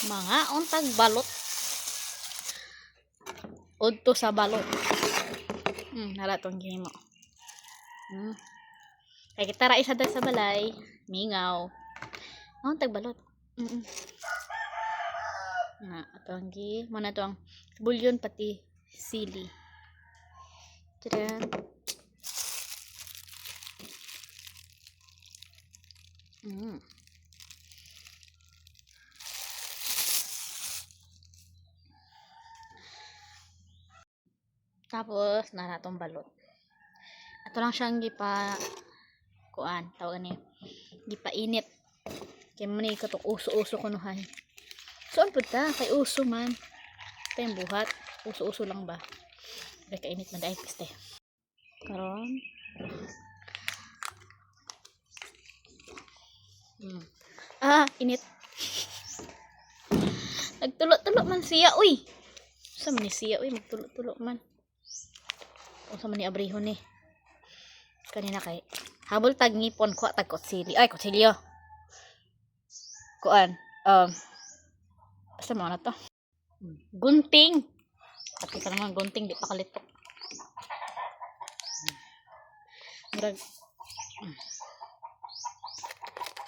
Mga untag balot. Udto sa balot. Nara tong gihimo. Kay kita ra isa sa balay, mingaw. Untag balot. Na atong gi mo na to ang bulyon pati sili. Tiyan. Tapos naratong balot. Ato lang siyang gipa kuan, tawag ni gipainit. Kay mo ni katok uso-uso kunuhan. Soon pud ta kay uso man. Tayong buhat, uso-uso lang ba. Kay kainit man dai piste. Karon init. Nagtulo-tulo man siya, uy. Sa man ni siya, uy, magtulo-tulo man. O sa man ni abrihon ni. Kanina kay habol tag ngipon ko tag kutsili. Ay, kutsilyo. Kuan. Basta mo na to. Gunting. Pati ka naman gunting, di pa kalitok. Murag.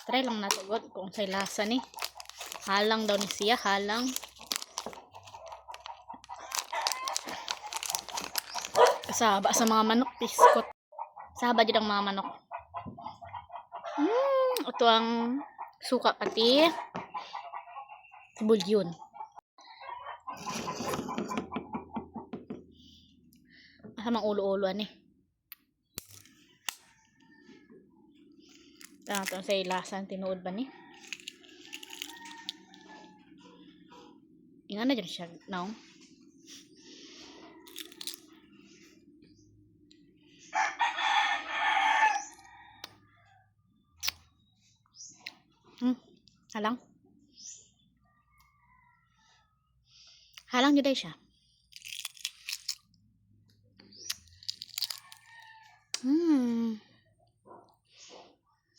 Try lang na to god kung say lasa ni. Halang daw ni siya, halang. Kasaba sa mga manok, biskot. Saba dyan ang mga manok. Ito ang suka pati bulyon. Asa mang ulo-ulo ani. Ito sa ilasan tinuod ba ni? Ingan na dyan siya now. Halang. Halang jud siya.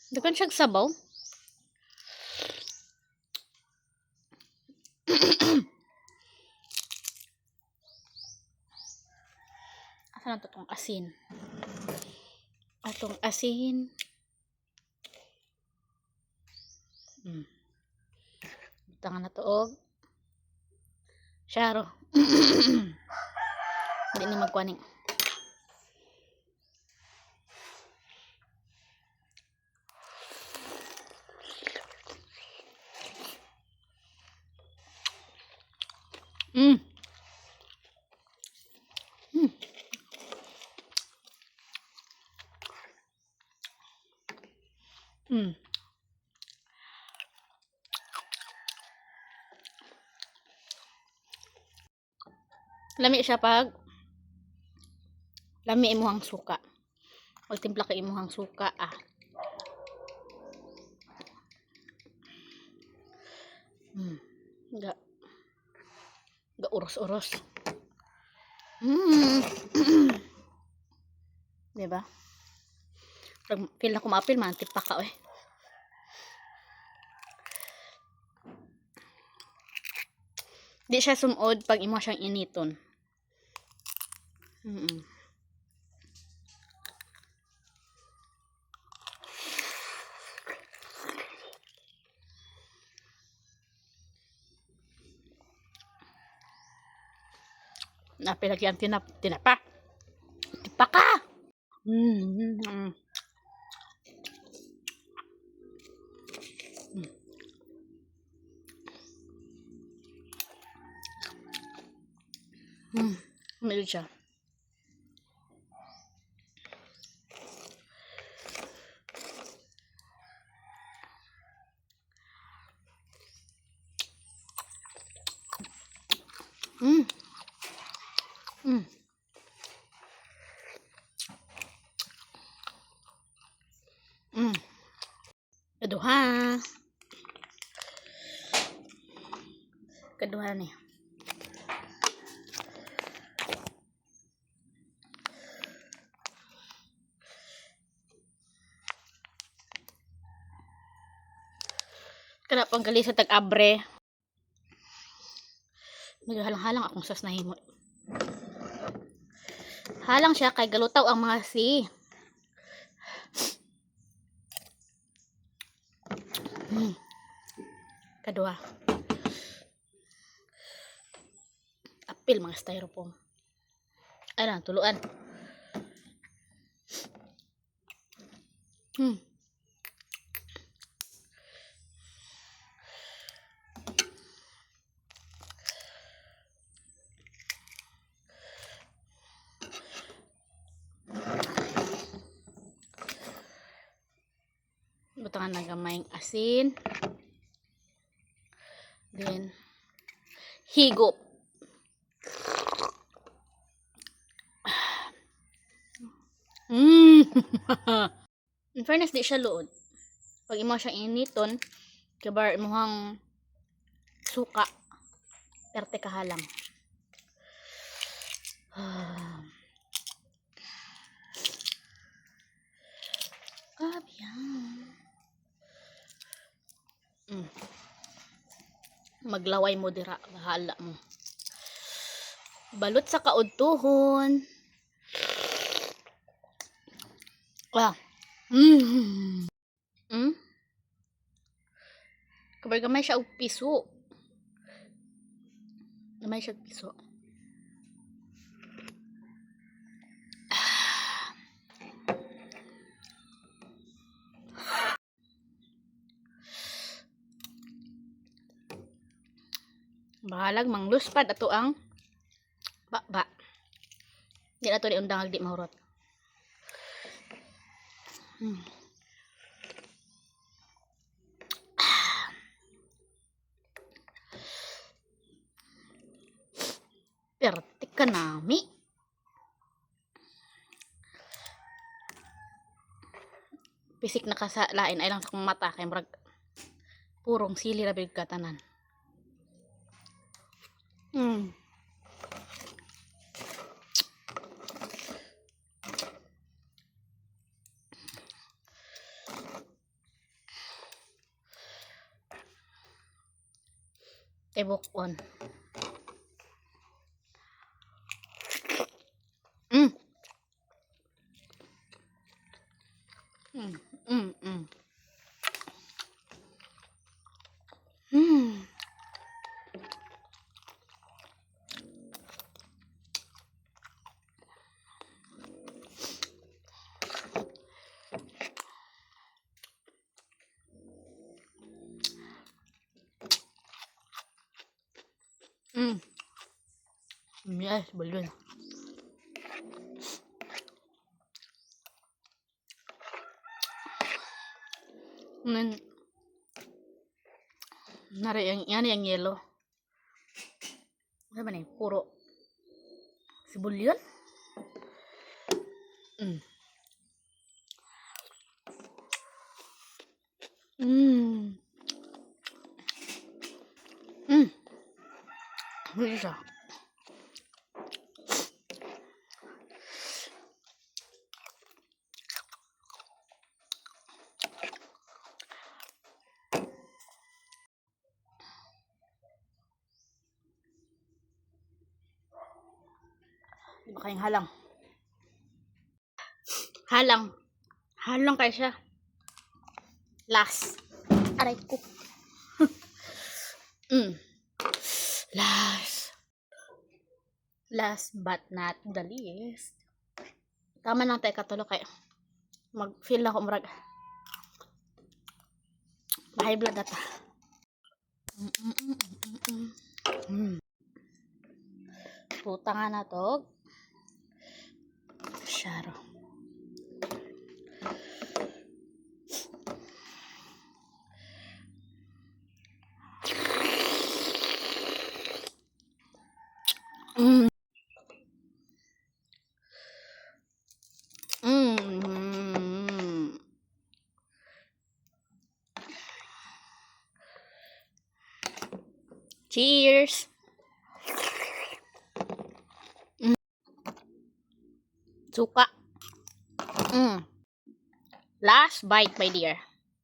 Dukan siya sabaw. Asa na to tong asin? Atong asin. Tangan na to og syaro. Hindi ni magkuaning. Lami siya pag lami imuhang suka. Pag timpla ka imuhang suka ga uros-uros. Diba? Pag feel na kumapil man tipa ka Di siya sumod pag imo siyang initon. Napilagyan tinapa. Tipa ka! Meron siya. Kaduha ni. Kana panggali sa tag-abre. Medyo halang-halang akong sas na himo. Halang siya kay galutaw ang mga si. Kadua. Apil mga styrofoam. Ay lang, tuluan. Butangan na gamayng asin. Then, higop. In fairness, di siya luod. Pag imo siya initon, kabar imuhang suka, perte kahalang. Maglaway mo dira, bahala mo. Balot sa kaudtuhon. Kabar gamay siya og piso. Gamay siya og piso. Bahalag mangluspad ato ang ba. Di na to di undang agdi mahurot. Pertik ka nami. Pisik na kasalain ay lang sa kong mata kay murag purong sili ra big katanan. Tebok-on. Yes, balon. Nari yang yellow. Ano ba na puro sibulyon? Ano siya? Di ba kayong halang? Halang kayo siya. Last. Aray ko. Last but not the least. Tama lang tayo katulo kayo. Mag-feel ako murag. High blood ata. Puta nga na to. Sharo. Cheers. Suka. Last bite, my dear.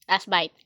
Last bite.